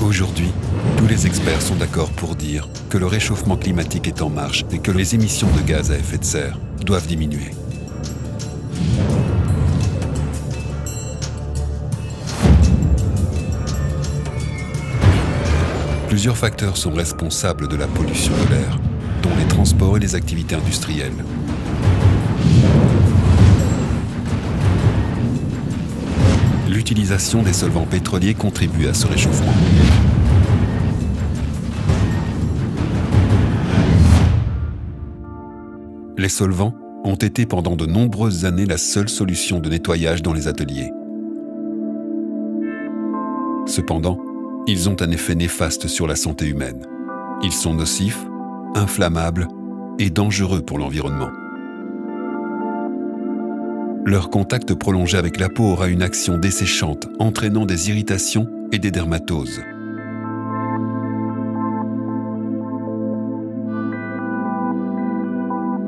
Aujourd'hui, tous les experts sont d'accord pour dire que le réchauffement climatique est en marche et que les émissions de gaz à effet de serre doivent diminuer. Plusieurs facteurs sont responsables de la pollution de l'air, dont les transports et les activités industrielles. L'utilisation des solvants pétroliers contribue à ce réchauffement. Les solvants ont été pendant de nombreuses années la seule solution de nettoyage dans les ateliers. Cependant, ils ont un effet néfaste sur la santé humaine. Ils sont nocifs, inflammables et dangereux pour l'environnement. Leur contact prolongé avec la peau aura une action desséchante, entraînant des irritations et des dermatoses.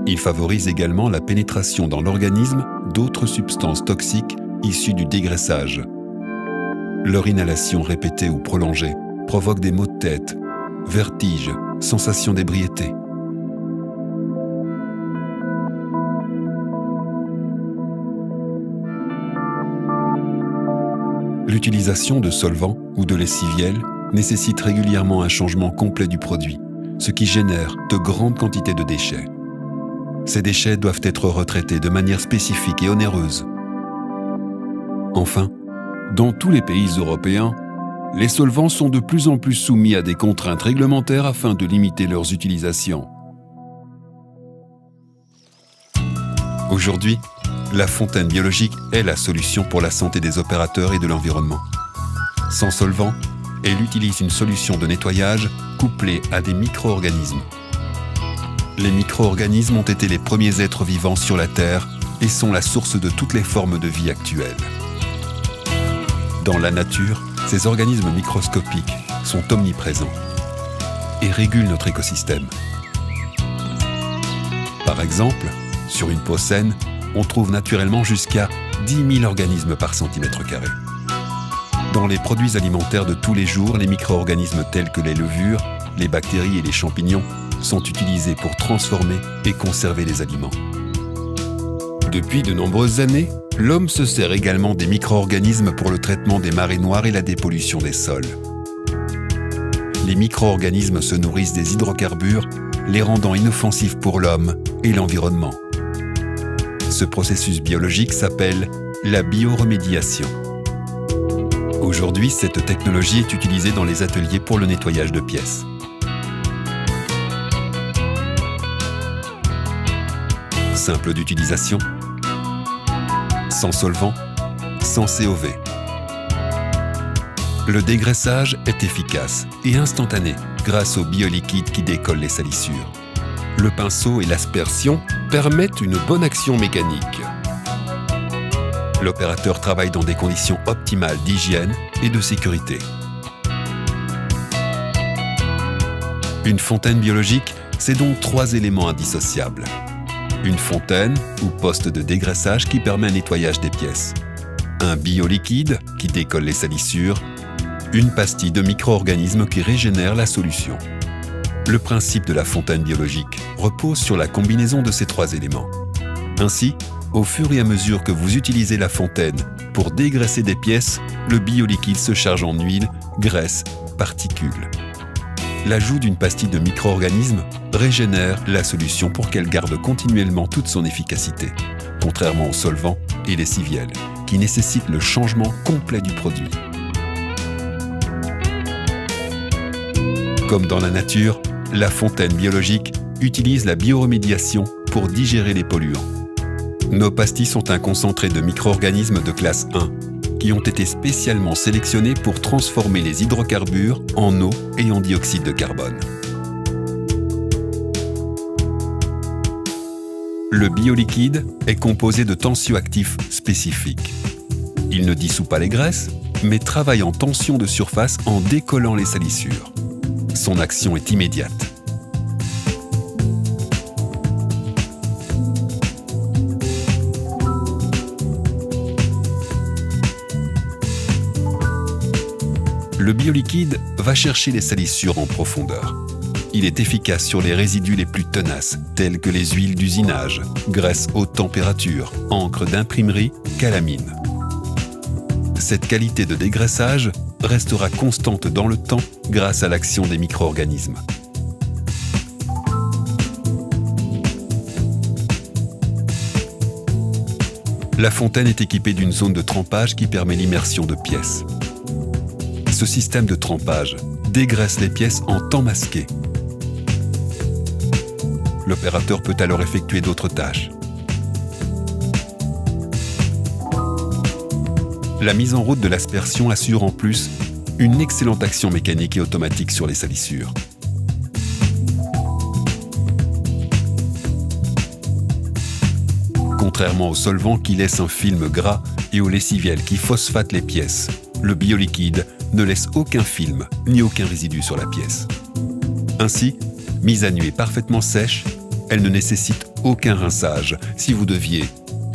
Il favorise également la pénétration dans l'organisme d'autres substances toxiques issues du dégraissage. Leur inhalation répétée ou prolongée provoque des maux de tête, vertiges, sensation d'ébriété. L'utilisation de solvants ou de lessiviels nécessite régulièrement un changement complet du produit, ce qui génère de grandes quantités de déchets. Ces déchets doivent être retraités de manière spécifique et onéreuse. Enfin, dans tous les pays européens, les solvants sont de plus en plus soumis à des contraintes réglementaires afin de limiter leurs utilisations. Aujourd'hui, la fontaine biologique est la solution pour la santé des opérateurs et de l'environnement. Sans solvant, elle utilise une solution de nettoyage couplée à des micro-organismes. Les micro-organismes ont été les premiers êtres vivants sur la Terre et sont la source de toutes les formes de vie actuelles. Dans la nature, ces organismes microscopiques sont omniprésents et régulent notre écosystème. Par exemple, sur une peau saine, on trouve naturellement jusqu'à 10 000 organismes par centimètre carré. Dans les produits alimentaires de tous les jours, les micro-organismes tels que les levures, les bactéries et les champignons sont utilisés pour transformer et conserver les aliments. Depuis de nombreuses années, l'homme se sert également des micro-organismes pour le traitement des marées noires et la dépollution des sols. Les micro-organismes se nourrissent des hydrocarbures, les rendant inoffensifs pour l'homme et l'environnement. Ce processus biologique s'appelle la bioremédiation. Aujourd'hui, cette technologie est utilisée dans les ateliers pour le nettoyage de pièces. Simple d'utilisation, sans solvant, sans COV. Le dégraissage est efficace et instantané grâce au bioliquide qui décolle les salissures. Le pinceau et l'aspersion permettent une bonne action mécanique. L'opérateur travaille dans des conditions optimales d'hygiène et de sécurité. Une fontaine biologique, c'est donc 3 éléments indissociables. Une fontaine ou poste de dégraissage qui permet un nettoyage des pièces. Un bioliquide qui décolle les salissures. Une pastille de micro-organismes qui régénère la solution. Le principe de la fontaine biologique repose sur la combinaison de ces 3 éléments. Ainsi, au fur et à mesure que vous utilisez la fontaine pour dégraisser des pièces, le bioliquide se charge en huile, graisse, particules. L'ajout d'une pastille de micro-organismes régénère la solution pour qu'elle garde continuellement toute son efficacité, contrairement aux solvants et lessiviels, qui nécessitent le changement complet du produit. Comme dans la nature, la fontaine biologique utilise la bioremédiation pour digérer les polluants. Nos pastilles sont un concentré de micro-organismes de classe 1 qui ont été spécialement sélectionnés pour transformer les hydrocarbures en eau et en dioxyde de carbone. Le bioliquide est composé de tensioactifs spécifiques. Il ne dissout pas les graisses, mais travaille en tension de surface en décollant les salissures. Son action est immédiate. Le bioliquide va chercher les salissures en profondeur. Il est efficace sur les résidus les plus tenaces, tels que les huiles d'usinage, graisses haute température, encre d'imprimerie, calamine. Cette qualité de dégraissage restera constante dans le temps grâce à l'action des micro-organismes. La fontaine est équipée d'une zone de trempage qui permet l'immersion de pièces. Ce système de trempage dégraisse les pièces en temps masqué. L'opérateur peut alors effectuer d'autres tâches. La mise en route de l'aspersion assure en plus une excellente action mécanique et automatique sur les salissures. Contrairement au solvant qui laisse un film gras et au lessiviel qui phosphate les pièces, le bioliquide ne laisse aucun film ni aucun résidu sur la pièce. Ainsi, mise à nu et parfaitement sèche, elle ne nécessite aucun rinçage si vous deviez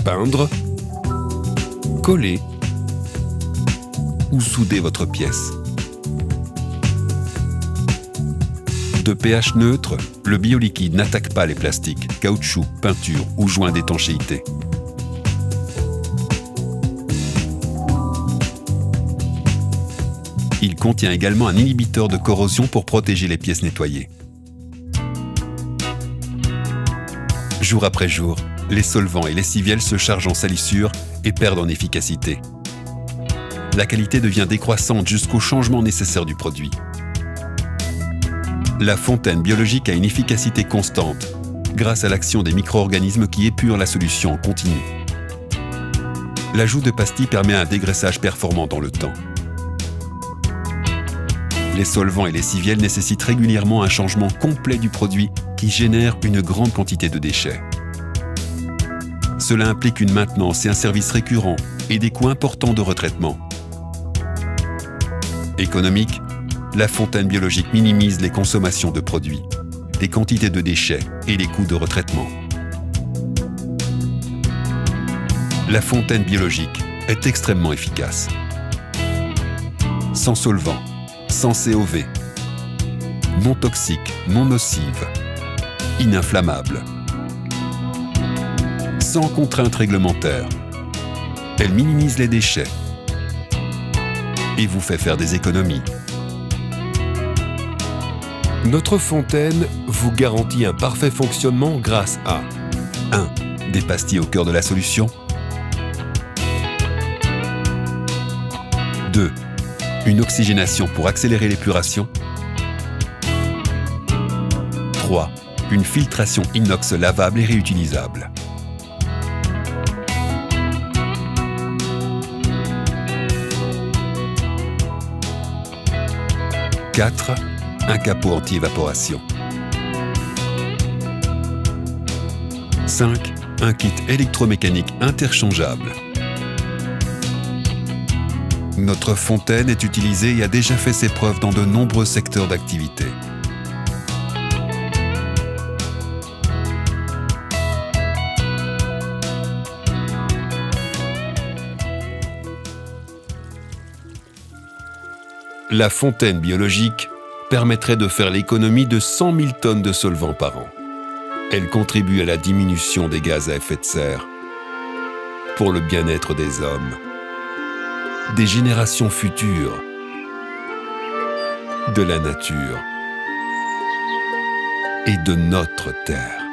peindre, coller ou souder votre pièce. De pH neutre, le bioliquide n'attaque pas les plastiques, caoutchouc, peinture ou joints d'étanchéité. Il contient également un inhibiteur de corrosion pour protéger les pièces nettoyées. Jour après jour, les solvants et les lessiviels se chargent en salissure et perdent en efficacité. La qualité devient décroissante jusqu'au changement nécessaire du produit. La fontaine biologique a une efficacité constante grâce à l'action des micro-organismes qui épurent la solution en continu. L'ajout de pastilles permet un dégraissage performant dans le temps. Les solvants et les lessiviels nécessitent régulièrement un changement complet du produit qui génère une grande quantité de déchets. Cela implique une maintenance et un service récurrent et des coûts importants de retraitement. Économique, la fontaine biologique minimise les consommations de produits, les quantités de déchets et les coûts de retraitement. La fontaine biologique est extrêmement efficace. Sans solvant, sans COV, non toxique, non nocive, ininflammable, sans contraintes réglementaires. Elle minimise les déchets et vous fait faire des économies. Notre fontaine vous garantit un parfait fonctionnement grâce à 1. Des pastilles au cœur de la solution. 2. Une oxygénation pour accélérer l'épuration. 3. Une filtration inox lavable et réutilisable. 4. Un capot anti-évaporation. 5. Un kit électromécanique interchangeable. Notre fontaine est utilisée et a déjà fait ses preuves dans de nombreux secteurs d'activité. La fontaine biologique permettrait de faire l'économie de 100 000 tonnes de solvants par an. Elle contribue à la diminution des gaz à effet de serre, pour le bien-être des hommes, des générations futures, de la nature et de notre Terre.